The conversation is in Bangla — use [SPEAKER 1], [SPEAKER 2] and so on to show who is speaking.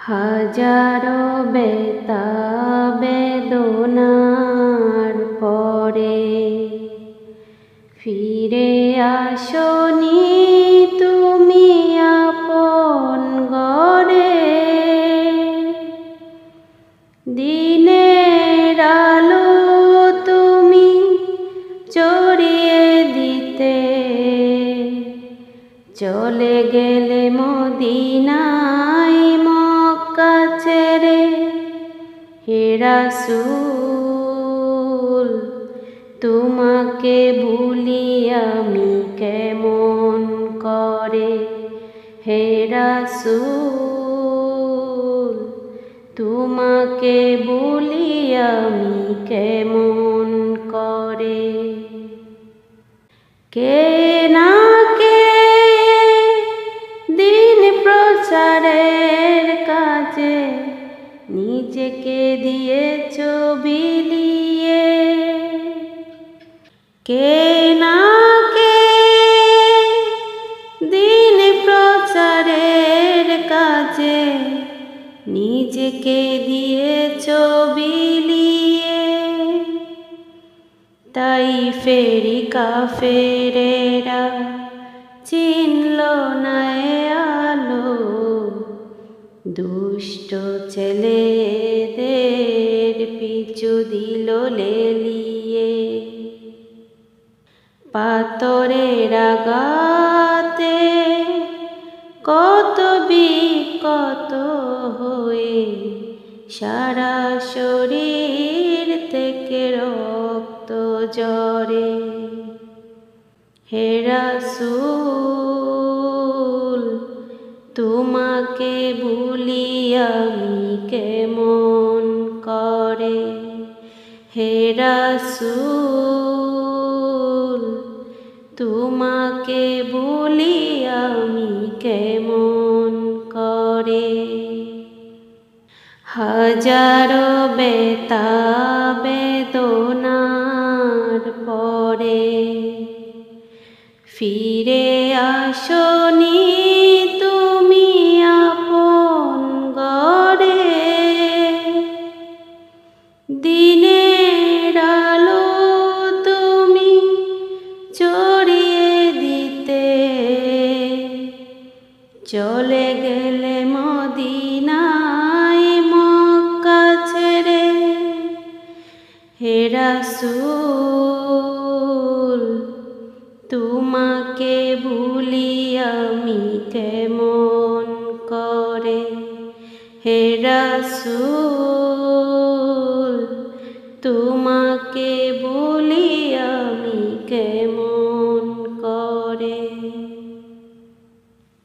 [SPEAKER 1] হাজারো ব্যথা বেদনার পরে ফিরে আসনি তুমি আপন ঘরে। দিনের আলো তুমি ছড়িয়ে দিতে চলে গেলে মদিনায় মক্কা ছেড়ে। হে রাসূল তোমাকে ভুলি আমি কেমন করে। হে রাসূল তোমাকে ভুলি আমি কেমন করে। কে না কে দিন প্রচারের কাজে নিজেকে দিয়েছ বিলিয়ে। কে না কে দিন প্রচারের কাজে নিজেকে দিয়েছ বিলিয়ে। তাইফেরি কাফেরেরা চিনল না এ আলো, দুষ্ট ছেলেদের পিছু দিল লেলিয়ে। পাথরের আঘাতে কত বিকত হয়ে সারা শরীর থেকে রক্ত ঝরে। হে রাসূল তোমাকে ভুলি আমি কেমন করে। হে রাসূল তোমাকে ভুলি আমি কেমন করে। হাজারো ব্যথা বেদনার পরে ফিরে আসনি তুমি আপন ঘরে। দিনের আলো তুমি ছড়িয়ে দিতে চলে গেলে মদিনায় মক্কা ছেড়ে। হে রাসূল তোমাকে ভুলি আমি কেমন করে। হে রাসূল তোমাকে